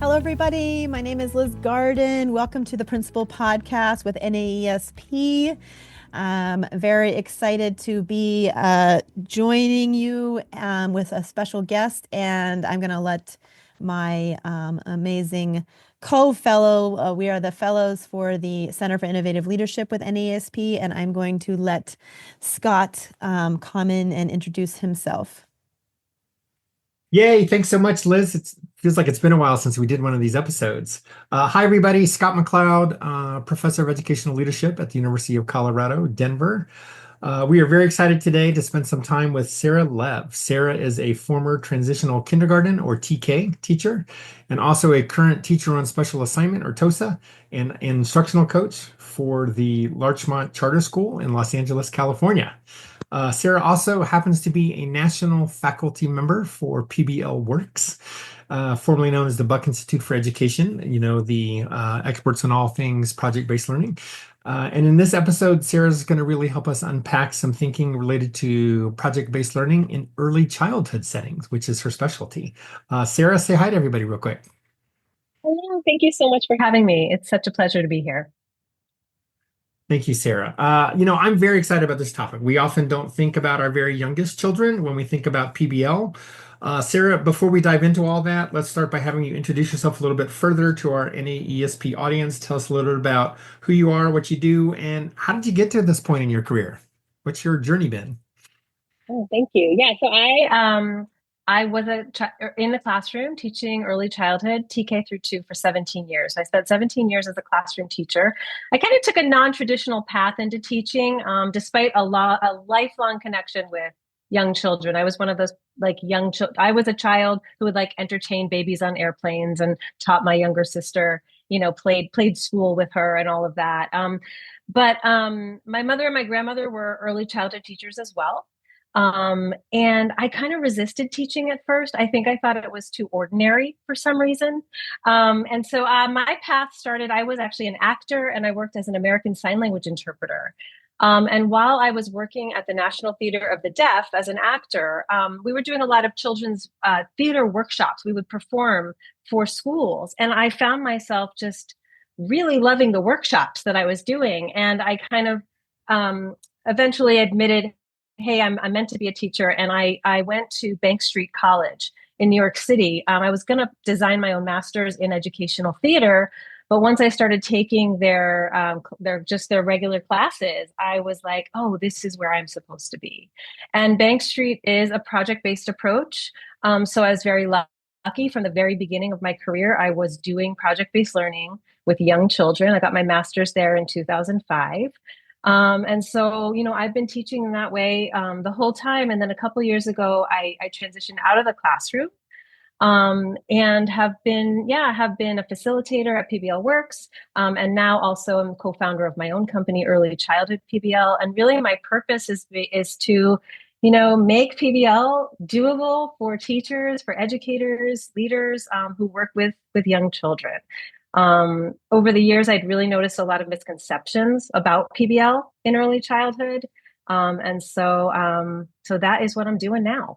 Hello, everybody. My name is Liz Garden. Welcome to the Principal Podcast with NAESP. I'm very excited to be joining you with a special guest, and I'm going to let my amazing co-fellow, we are the fellows for the Center for Innovative Leadership with NAESP, and I'm going to let Scott come in and introduce himself. Yay, thanks so much, Liz. It feels like it's been a while since we did one of these episodes. Hi, everybody. Scott McLeod, Professor of Educational Leadership at the University of Colorado, Denver. We are very excited today to spend some time with Sara Lev. Sara is a former transitional kindergarten or TK teacher and also a current teacher on special assignment or TOSA and instructional coach for the Larchmont Charter School in Los Angeles, California. Sara also happens to be a national faculty member for PBL Works, formerly known as the Buck Institute for Education, the experts on all things project-based learning. And in this episode, Sarah's going to really help us unpack some thinking related to project-based learning in early childhood settings, which is her specialty. Sara, say hi to everybody real quick. Hello, thank you so much for having me. It's such a pleasure to be here. Thank you, Sara. I'm very excited about this topic. We often don't think about our very youngest children when we think about PBL. Sara, before we dive into all that, let's start by having you introduce yourself a little bit further to our NAESP audience. Tell us a little bit about who you are, what you do, and how did you get to this point in your career? What's your journey been? Oh, thank you. Yeah, so I was in the classroom teaching early childhood, TK through 2 for 17 years. I spent 17 years as a classroom teacher. I kind of took a non-traditional path into teaching, despite a lifelong connection with young children. I was one of those I was a child who would entertain babies on airplanes and taught my younger sister, played school with her and all of that. But my mother and my grandmother were early childhood teachers as well. And I kind of resisted teaching at first. I think I thought it was too ordinary for some reason. And so my path started, I was actually an actor and I worked as an American Sign Language interpreter. And while I was working at the National Theater of the Deaf as an actor, we were doing a lot of children's theater workshops. We would perform for schools. And I found myself just really loving the workshops that I was doing. And I kind of eventually admitted, hey, I'm meant to be a teacher. And I went to Bank Street College in New York City. I was going to design my own master's in educational theater. But once I started taking their regular classes, I was like, oh, this is where I'm supposed to be. And Bank Street is a project-based approach. So I was very lucky from the very beginning of my career. I was doing project-based learning with young children. I got my master's there in 2005. And so, I've been teaching in that way the whole time. And then a couple of years ago, I transitioned out of the classroom and have been a facilitator at PBL Works. And now also I'm co-founder of my own company, Early Childhood PBL. And really my purpose is to, make PBL doable for teachers, for educators, leaders who work with young children. Over the years, I'd really noticed a lot of misconceptions about PBL in early childhood. And so that is what I'm doing now.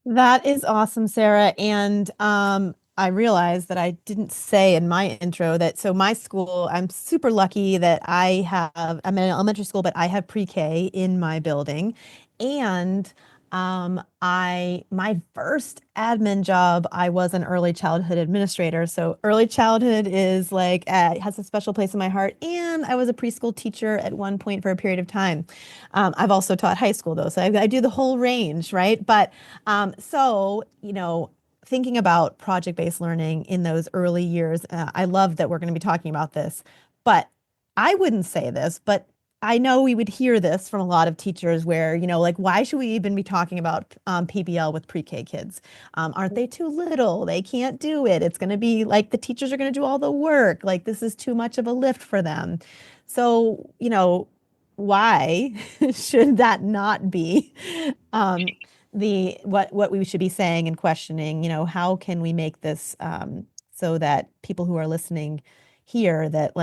That is awesome, Sara. And I realized that I didn't say in my intro that my school, I'm super lucky that I'm in an elementary school, but I have pre-K in my building. And my first admin job, I was an early childhood administrator. So early childhood is has a special place in my heart. And I was a preschool teacher at one point for a period of time. I've also taught high school though, so I do the whole range, right? But thinking about project-based learning in those early years, I love that we're going to be talking about this. But I wouldn't say this, but I know we would hear this from a lot of teachers where, why should we even be talking about PBL with pre-K kids? Aren't they too little? They can't do it. It's going to be like the teachers are going to do all the work. Like this is too much of a lift for them. So, why should that not be the what we should be saying and questioning? How can we make this so that people who are listening hear that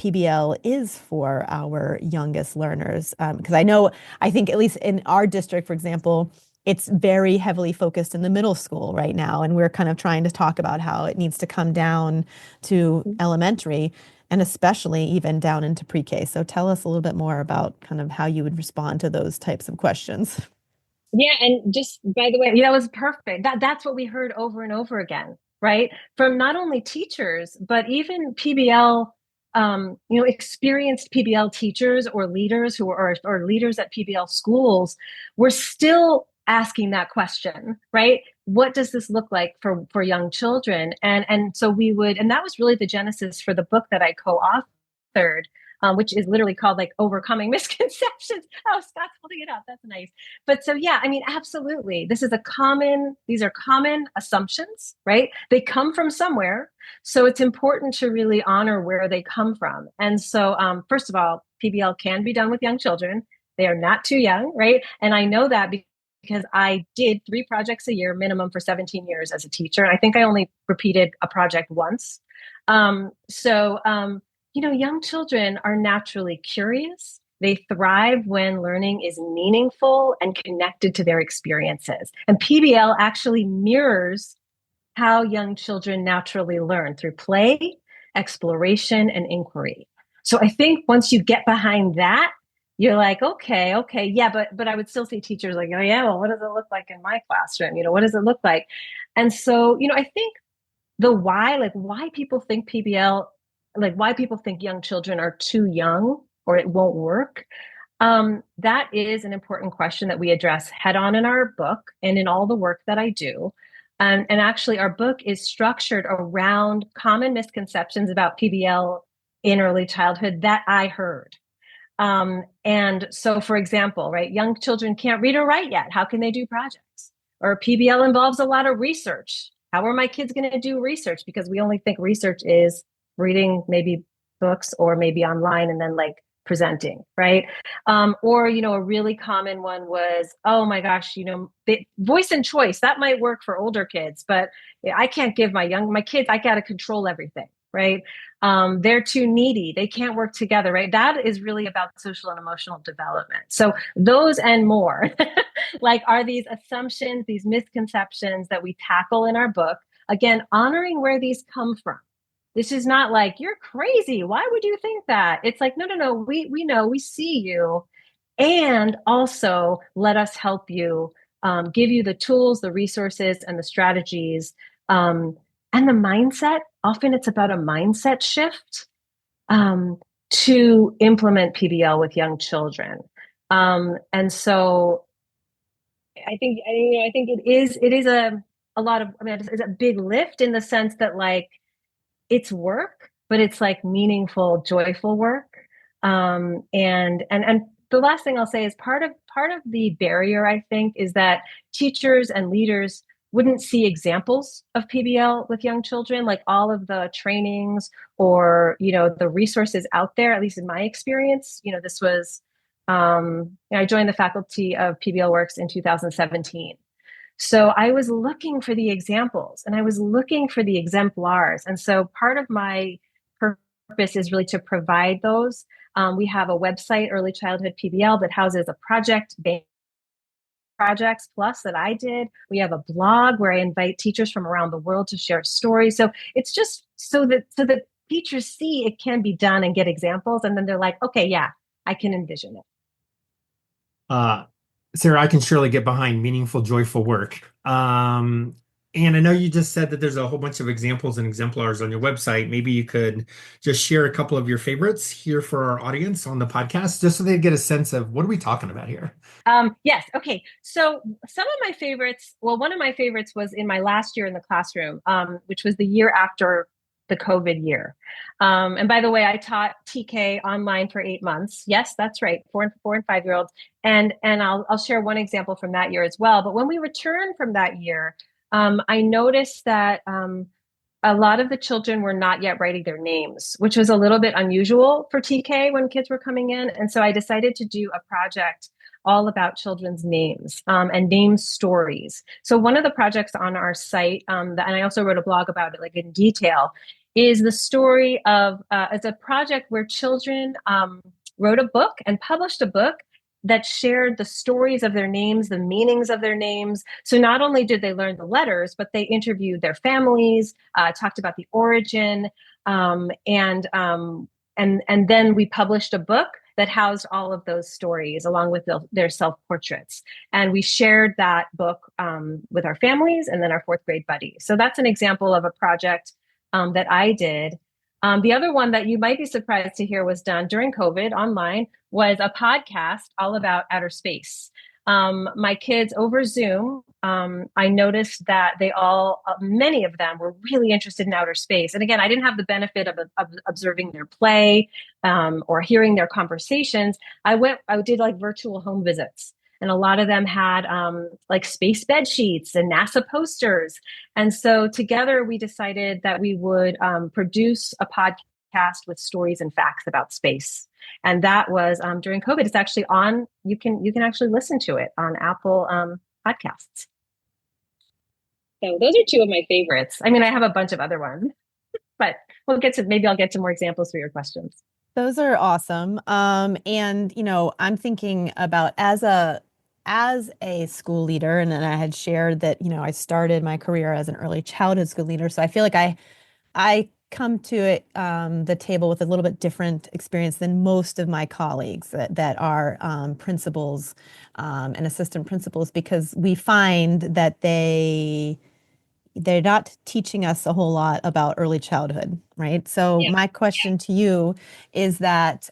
PBL is for our youngest learners. Because I think at least in our district, for example, it's very heavily focused in the middle school right now. And we're kind of trying to talk about how it needs to come down to elementary and especially even down into pre-K. So tell us a little bit more about kind of how you would respond to those types of questions. Yeah, and just by the way, that was perfect. That's what we heard over and over again, right? From not only teachers, but even PBL, experienced PBL teachers or leaders who are or leaders at PBL schools were still asking that question, right? What does this look like for young children? And so we would, and that was really the genesis for the book that I co-authored, which is literally called like Overcoming Misconceptions. Oh, Scott's holding it up. That's nice. But so, yeah, I mean, absolutely. These are common assumptions, right? They come from somewhere. So it's important to really honor where they come from. And so, first of all, PBL can be done with young children. They are not too young, right? And I know that because I did 3 projects a year minimum for 17 years as a teacher. And I think I only repeated a project once. Young children are naturally curious. They thrive when learning is meaningful and connected to their experiences. And PBL actually mirrors how young children naturally learn through play, exploration, and inquiry. So I think once you get behind that, you're like, okay, yeah, but I would still see teachers like, oh yeah, well, what does it look like in my classroom? What does it look like? And so, I think the why, like why people think PBL, like why people think young children are too young or it won't work. That is an important question that we address head on in our book and in all the work that I do. And actually, our book is structured around common misconceptions about PBL in early childhood that I heard. And so, for example, right, young children can't read or write yet. How can they do projects? Or PBL involves a lot of research. How are my kids going to do research? Because we only think research is reading maybe books or maybe online and then like presenting, right? Or, a really common one was, oh my gosh, voice and choice, that might work for older kids, but I can't give my kids, I got to control everything, right? They're too needy. They can't work together, right? That is really about social and emotional development. So those and more like are these assumptions, these misconceptions that we tackle in our book, again, honoring where these come from. This is not like, you're crazy. Why would you think that? It's like, no, we know, we see you. And also let us help you, give you the tools, the resources, and the strategies, and the mindset. Often it's about a mindset shift to implement PBL with young children. And so I think it is a lot of, it's a big lift in the sense that like, it's work, but it's like meaningful, joyful work. And the last thing I'll say is part of the barrier, I think, is that teachers and leaders wouldn't see examples of PBL with young children, like all of the trainings or, the resources out there, at least in my experience. This was, I joined the faculty of PBL Works in 2017. So I was looking for the examples and I was looking for the exemplars. And so part of my purpose is really to provide those. We have a website, Early Childhood PBL, that houses a projects plus that I did. We have a blog where I invite teachers from around the world to share stories. So it's just so that teachers see it can be done and get examples. And then they're like, okay, yeah, I can envision it. Sarah, I can surely get behind meaningful, joyful work. And I know you just said that there's a whole bunch of examples and exemplars on your website. Maybe you could just share a couple of your favorites here for our audience on the podcast, just so they get a sense of what are we talking about here? Yes. Okay. So some of my favorites, well, one of my favorites was in my last year in the classroom, which was the year after the COVID year. And by the way, I taught TK online for 8 months. Yes, that's right. 4 and 5-year-olds. And I'll share one example from that year as well. But when we returned from that year, I noticed that a lot of the children were not yet writing their names, which was a little bit unusual for TK when kids were coming in. And so I decided to do a project all about children's names and name stories. So one of the projects on our site, and I also wrote a blog about it like in detail, is the story of, it's a project where children wrote a book and published a book that shared the stories of their names, the meanings of their names. So not only did they learn the letters, but they interviewed their families, talked about the origin, and then we published a book that housed all of those stories along with their self-portraits. And we shared that book with our families and then our fourth grade buddies. So that's an example of a project that I did. The other one that you might be surprised to hear was done during COVID online was a podcast all about outer space. My kids over Zoom, I noticed that many of them were really interested in outer space. And again, I didn't have the benefit of observing their play or hearing their conversations. I did like virtual home visits. And a lot of them had like space bed sheets and NASA posters. And so together we decided that we would produce a podcast with stories and facts about space. And that was during COVID. It's actually on, you can actually listen to it on Apple podcasts. So those are two of my favorites. I mean, I have a bunch of other ones, but maybe I'll get to more examples for your questions. Those are awesome. And I'm thinking about as a school leader, and then I had shared that, I started my career as an early childhood school leader. So I feel like I come to it, the table with a little bit different experience than most of my colleagues that are principals and assistant principals, because we find that they're not teaching us a whole lot about early childhood, right? So my question to you is that,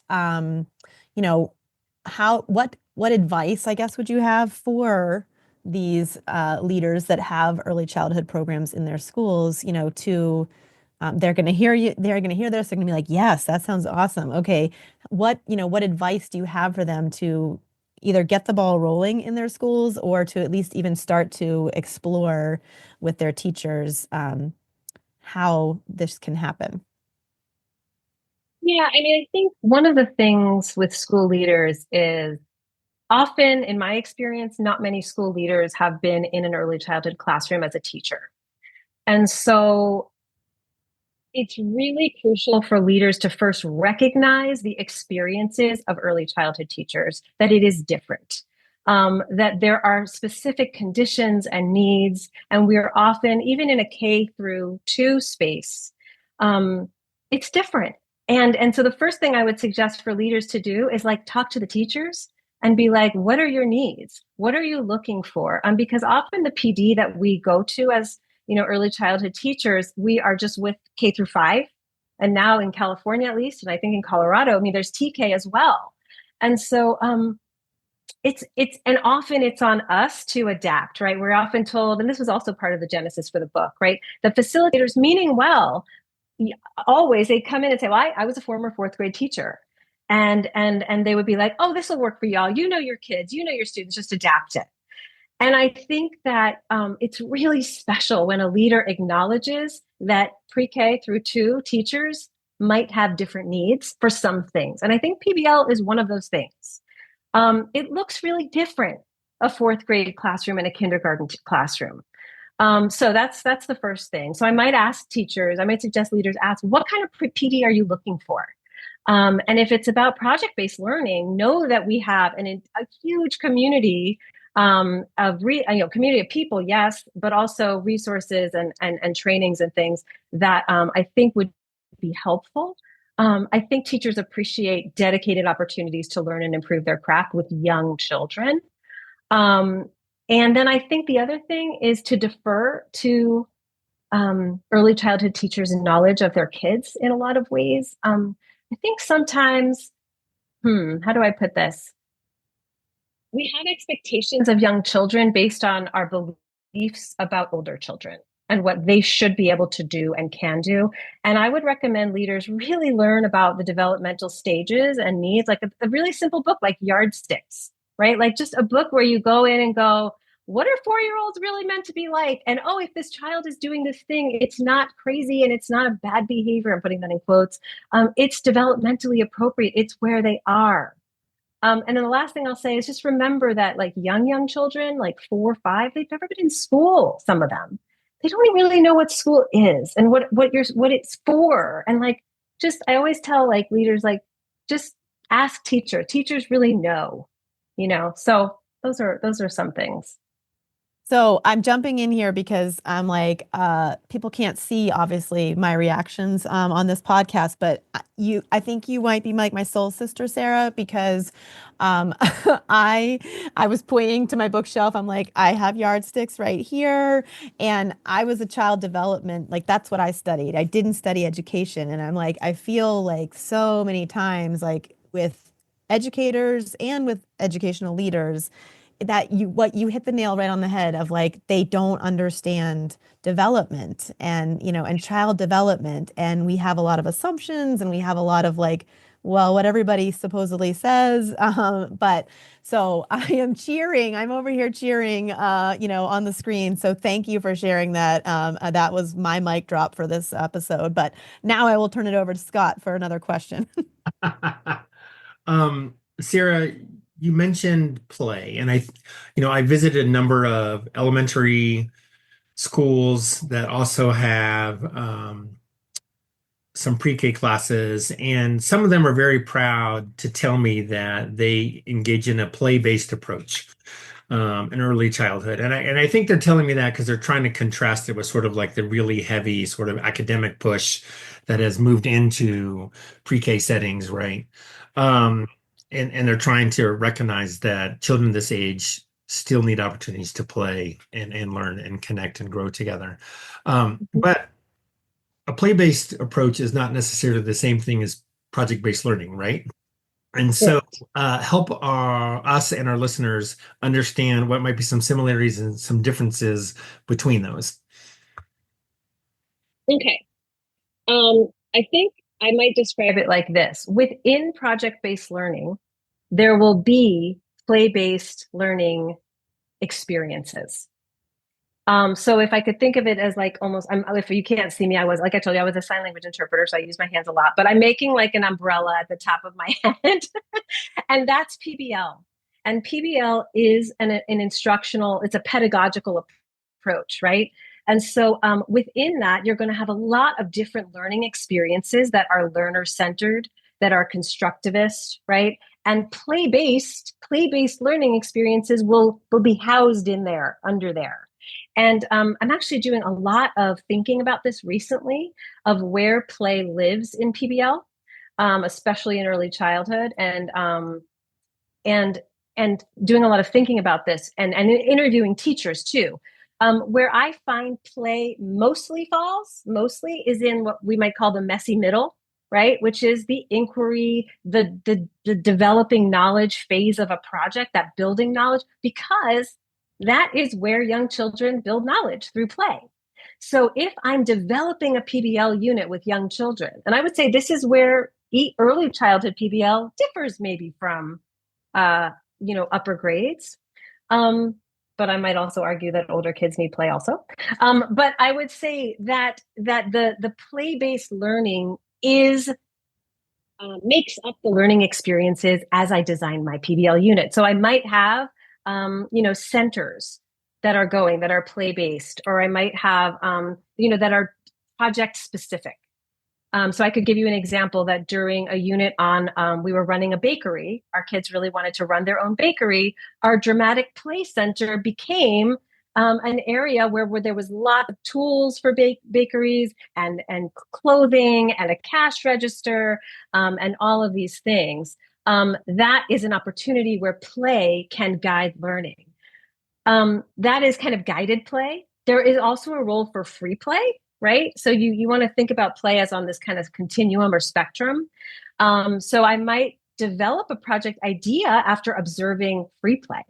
what advice, I guess, would you have for these leaders that have early childhood programs in their schools, they're going to hear you, they're going to hear this, they're going to be like, yes, that sounds awesome. Okay. What advice do you have for them to either get the ball rolling in their schools or to at least even start to explore with their teachers how this can happen? Yeah, I mean, I think one of the things with school leaders is often, in my experience, not many school leaders have been in an early childhood classroom as a teacher. And so it's really crucial for leaders to first recognize the experiences of early childhood teachers, that it is different, that there are specific conditions and needs, and we are often, even in a K through 2 space, it's different. And so the first thing I would suggest for leaders to do is like talk to the teachers and be like, what are your needs? What are you looking for? Because often the PD that we go to as early childhood teachers, we are just with K through 5. And now in California, at least, and I think in Colorado, I mean, there's TK as well. And so and often it's on us to adapt, right? We're often told, and this was also part of the genesis for the book, right? The facilitators, meaning well, always they come in and say, well, I was a former fourth grade teacher. And they would be like, oh, this will work for y'all. Your kids, your students, just adapt it. And I think that it's really special when a leader acknowledges that pre-K through 2 teachers might have different needs for some things. And I think PBL is one of those things. It looks really different, a fourth grade classroom and a kindergarten classroom. So that's the first thing. So I might suggest leaders ask, what kind of PD are you looking for? And if it's about project-based learning, know that we have a huge community community of people, yes, but also resources and trainings and things that I think would be helpful. I think teachers appreciate dedicated opportunities to learn and improve their craft with young children. And then I think the other thing is to defer to early childhood teachers' knowledge of their kids in a lot of ways. I think sometimes, how do I put this? We have expectations of young children based on our beliefs about older children and what they should be able to do and can do. And I would recommend leaders really learn about the developmental stages and needs, like a really simple book like Yardsticks, right? Like just a book where you go in and go, what are 4-year-olds really meant to be like? And oh, if this child is doing this thing, it's not crazy and it's not a bad behavior. I'm putting that in quotes. It's developmentally appropriate. It's where they are. And then the last thing I'll say is just remember that like young children, like 4 or 5, they've never been in school. Some of them, they don't really know what school is and what it's for. And like, I always tell like leaders, like just ask teachers really know. So those are some things. So I'm jumping in here because I'm like, people can't see obviously my reactions on this podcast, but I think you might be like my soul sister, Sarah, because um, I I was pointing to my bookshelf. I'm like, I have yardsticks right here, and I was a child development, like that's what I studied. I didn't study education, and I'm like, I feel like so many times, like with educators and with educational leaders that you hit the nail right on the head of like they don't understand development and and child development, and we have a lot of assumptions and we have a lot of like, well, what everybody supposedly says, but so I'm over here cheering on the screen, so thank you for sharing that. That was my mic drop for this episode, but now I will turn it over to Scott for another question. Sarah, you mentioned play, and I visited a number of elementary schools that also have some pre-K classes, and some of them are very proud to tell me that they engage in a play-based approach in early childhood. And I think they're telling me that because they're trying to contrast it with sort of like the really heavy sort of academic push that has moved into pre-K settings, right? Um, and they're trying to recognize that children this age still need opportunities to play and learn and connect and grow together. But a play-based approach is not necessarily the same thing as project-based learning, right? And so, help us and our listeners understand what might be some similarities and some differences between those. Okay. I think I might describe it like this. Within project-based learning, there will be play-based learning experiences. So if I could think of it as like almost, if you can't see me, like I told you, I was a sign language interpreter, so I use my hands a lot, but I'm making like an umbrella at the top of my head, and that's PBL. And PBL is an instructional, it's a pedagogical approach, right? And so within that, you're going to have a lot of different learning experiences that are learner centered, that are constructivist, right? And play-based learning experiences will be housed in there, under there. And I'm actually doing a lot of thinking about this recently of where play lives in PBL, especially in early childhood, and and doing a lot of thinking about this, and interviewing teachers too. Where I find play mostly is in what we might call the messy middle, right? Which is the inquiry, the developing knowledge phase of a project, that building knowledge, because that is where young children build knowledge through play. So if I'm developing a PBL unit with young children, and I would say this is where early childhood PBL differs maybe from uh, upper grades. But I might also argue that older kids need play also. But I would say that the play-based learning is makes up the learning experiences as I design my PBL unit. So I might have centers that are play-based, or I might have that are project specific. So I could give you an example that during a unit on, we were running a bakery. Our kids really wanted to run their own bakery. Our dramatic play center became an area where there was a lot of tools for bakeries and clothing and a cash register and all of these things. That is an opportunity where play can guide learning. That is kind of guided play. There is also a role for free play, right? So you want to think about play as on this kind of continuum or spectrum. So I might develop a project idea after observing free play.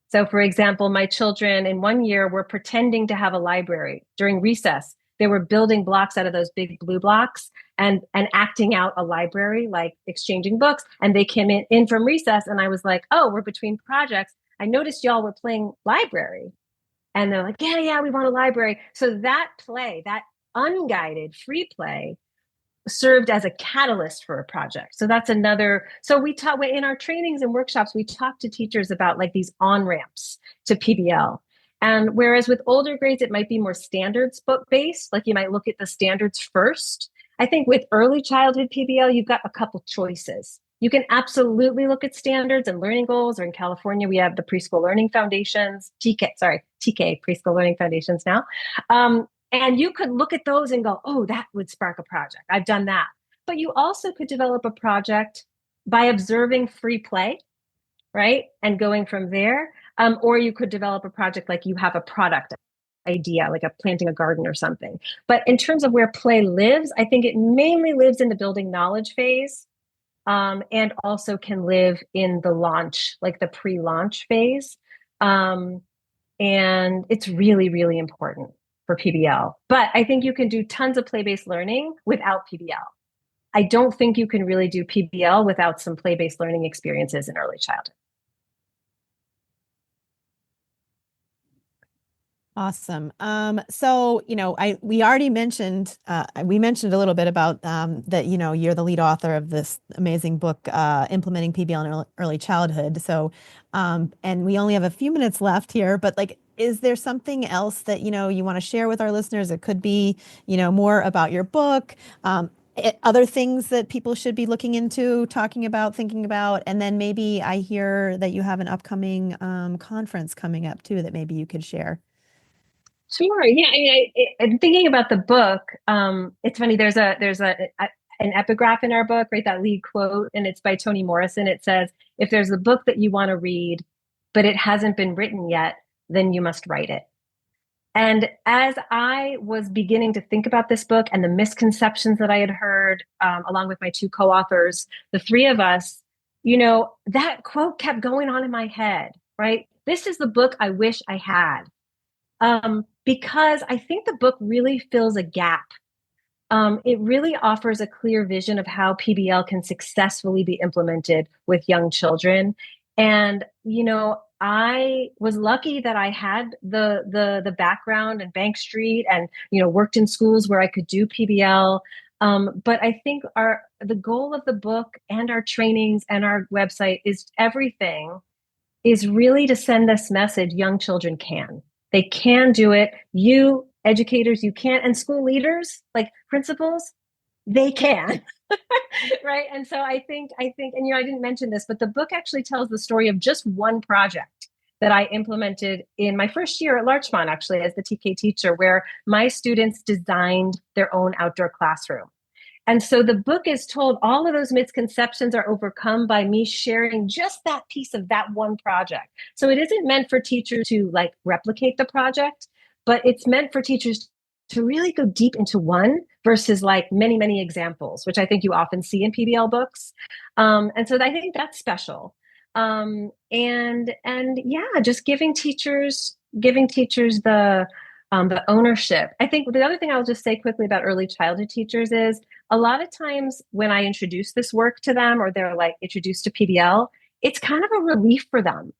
So for example, my children in one year were pretending to have a library during recess. They were building blocks out of those big blue blocks and acting out a library, like exchanging books. And they came in from recess, and I was like, oh, we're between projects. I noticed y'all were playing library. And they're like, yeah, we want a library. So that play, that unguided free play, served as a catalyst for a project. So that's another. So we taught in our trainings and workshops, we talk to teachers about like these on-ramps to PBL. And whereas with older grades, it might be more standards book based, like you might look at the standards first. I think with early childhood PBL, you've got a couple choices. You can absolutely look at standards and learning goals, or in California, we have the preschool learning foundations, TK, preschool learning foundations now. And you could look at those and go, oh, that would spark a project. I've done that. But you also could develop a project by observing free play, right? And going from there. Or you could develop a project like you have a product idea, like planting a garden or something. But in terms of where play lives, I think it mainly lives in the building knowledge phase, and also can live in the launch, like the pre-launch phase. And it's really, really important for PBL. But I think you can do tons of play-based learning without PBL. I don't think you can really do PBL without some play-based learning experiences in early childhood. Awesome. So, we already mentioned, we mentioned a little bit about that, you're the lead author of this amazing book, Implementing PBL in Early Childhood. So, and we only have a few minutes left here, but like, is there something else that, you want to share with our listeners? It could be, more about your book, other things that people should be looking into, talking about, thinking about, and then maybe I hear that you have an upcoming conference coming up too, that maybe you could share. Sure. Yeah. I'm thinking about the book. It's funny. There's an epigraph in our book, right? That lead quote, and it's by Toni Morrison. It says, "If there's a book that you want to read, but it hasn't been written yet, then you must write it." And as I was beginning to think about this book and the misconceptions that I had heard, along with my two co-authors, the three of us, that quote kept going on in my head, right? This is the book I wish I had. Because I think the book really fills a gap. It really offers a clear vision of how PBL can successfully be implemented with young children. And, I was lucky that I had the background in Bank Street and, worked in schools where I could do PBL. But I think the goal of the book and our trainings and our website is really to send this message: young children can. They can do it. You educators, you can't, and school leaders, like principals, they can. Right. And so I think, and I didn't mention this, but the book actually tells the story of just one project that I implemented in my first year at Larchmont, actually, as the TK teacher, where my students designed their own outdoor classroom. And so the book is told, all of those misconceptions are overcome by me sharing just that piece of that one project. So it isn't meant for teachers to replicate the project, but it's meant for teachers to really go deep into one versus many, many examples, which I think you often see in PBL books. And so I think that's special. And yeah, just giving teachers the ownership. I think the other thing I'll just say quickly about early childhood teachers is, a lot of times when I introduce this work to them, or they're introduced to PBL, it's kind of a relief for them,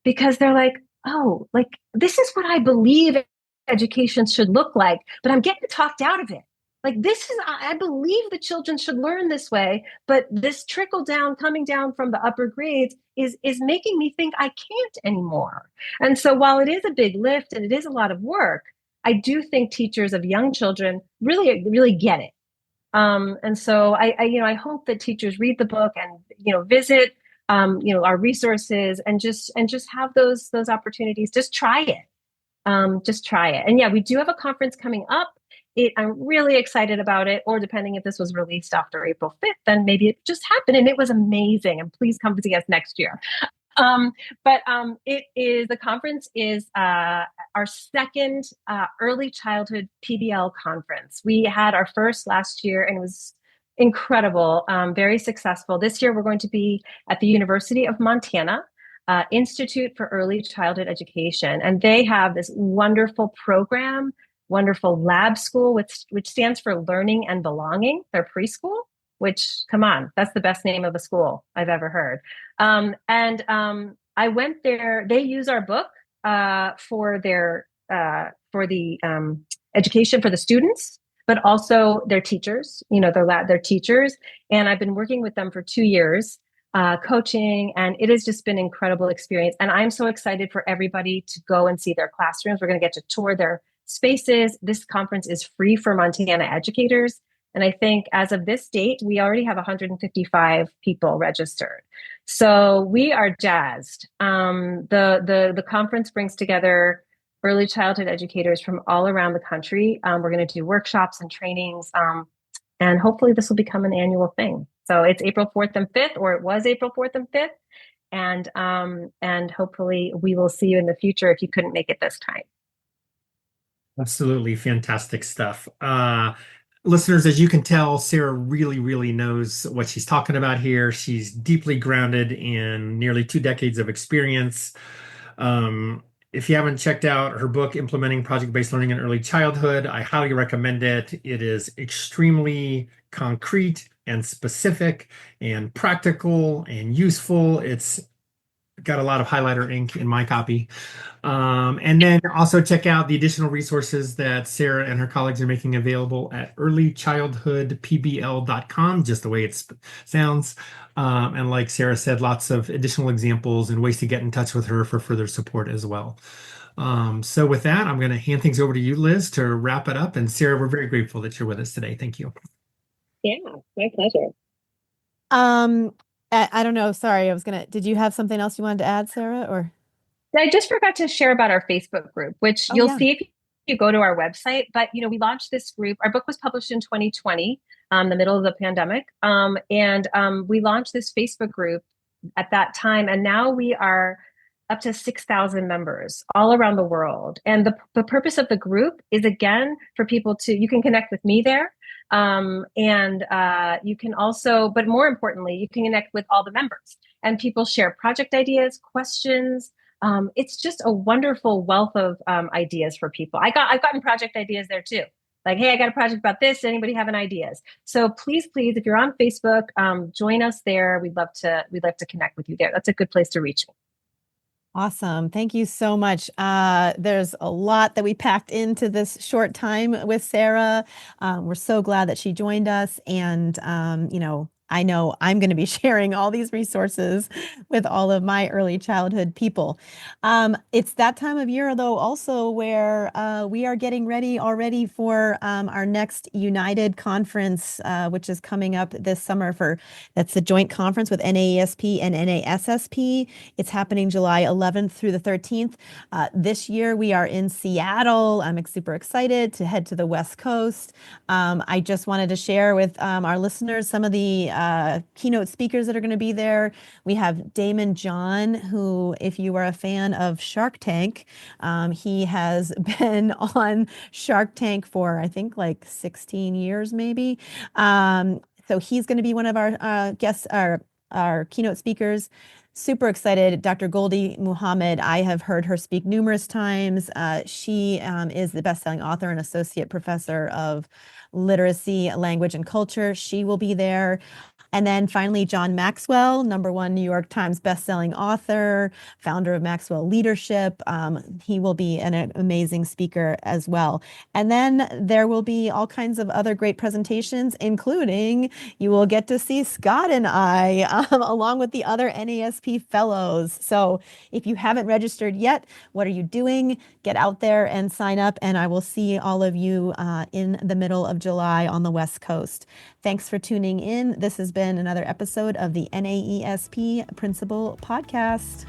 because they're like, oh, this is what I believe education should look like, but I'm getting talked out of it. I believe the children should learn this way, but this trickle down coming down from the upper grades is making me think I can't anymore. And so while it is a big lift and it is a lot of work, I do think teachers of young children really, really get it. And so I hope that teachers read the book and, visit, our resources and just have those opportunities. Just try it. Just try it. And yeah, we do have a conference coming up. I'm really excited about it. Or depending if this was released after April 5th, then maybe it just happened and it was amazing. And please come see us next year. The conference is our second early childhood PBL conference. We had our first last year and it was incredible, very successful. This year we're going to be at the University of Montana Institute for Early Childhood Education, and they have this wonderful program, wonderful lab school, which stands for Learning and Belonging. They're preschool. Which, come on, that's the best name of a school I've ever heard. I went there. They use our book for the education for the students, but also their teachers. Their teachers, and I've been working with them for 2 years, coaching, and it has just been an incredible experience. And I'm so excited for everybody to go and see their classrooms. We're going to get to tour their spaces. This conference is free for Montana educators. And I think as of this date, we already have 155 people registered. So we are jazzed. The conference brings together early childhood educators from all around the country. We're going to do workshops and trainings, and hopefully this will become an annual thing. So it's April 4th and 5th, or it was April 4th and 5th. And hopefully we will see you in the future if you couldn't make it this time. Absolutely fantastic stuff. Listeners, as you can tell, Sara really, really knows what she's talking about here. She's deeply grounded in nearly 2 decades of experience. If you haven't checked out her book, Implementing Project-Based Learning in Early Childhood, I highly recommend it. It is extremely concrete and specific and practical and useful. It's got a lot of highlighter ink in my copy. And then also check out the additional resources that Sara and her colleagues are making available at earlychildhoodpbl.com, just the way it sounds. And like Sara said, lots of additional examples and ways to get in touch with her for further support as well. So with that, I'm going to hand things over to you, Liz, to wrap it up. And Sara, we're very grateful that you're with us today. Thank you. Yeah, my pleasure. I don't know. Sorry, did you have something else you wanted to add, Sara, or? I just forgot to share about our Facebook group, which you'll see if you go to our website. But, we launched this group. Our book was published in 2020, the middle of the pandemic. And we launched this Facebook group at that time. And now we are up to 6,000 members all around the world. And the purpose of the group is, again, for people you can connect with me there. You can also, but more importantly, you can connect with all the members, and people share project ideas, questions. It's just a wonderful wealth of ideas for people. I've gotten project ideas there too. Like, hey, I got a project about this. Anybody have any ideas? So please, if you're on Facebook, join us there. We'd love to connect with you there. That's a good place to reach me. Awesome. Thank you so much. There's a lot that we packed into this short time with Sara. We're so glad that she joined us. And, I know I'm going to be sharing all these resources with all of my early childhood people. It's that time of year, though, also where we are getting ready already for our next United conference, which is coming up this summer. That's the joint conference with NAESP and NASSP. It's happening July 11th through the 13th. This year we are in Seattle. I'm super excited to head to the West Coast. I just wanted to share with our listeners some of the keynote speakers that are going to be there. We have Damon John, who, if you are a fan of Shark Tank, he has been on Shark Tank for, I think, like 16 years, maybe. So he's going to be one of our guests, our keynote speakers. Super excited. Dr. Goldie Muhammad, I have heard her speak numerous times. She is the best-selling author and associate professor of literacy, language, and culture. She will be there. And then finally, John Maxwell, #1 New York Times bestselling author, founder of Maxwell Leadership. He will be an amazing speaker as well. And then there will be all kinds of other great presentations, including you will get to see Scott and I, along with the other NASP fellows. So if you haven't registered yet, what are you doing? Get out there and sign up, and I will see all of you in the middle of July on the West Coast. Thanks for tuning in. This has been another episode of the NAESP Principal Podcast.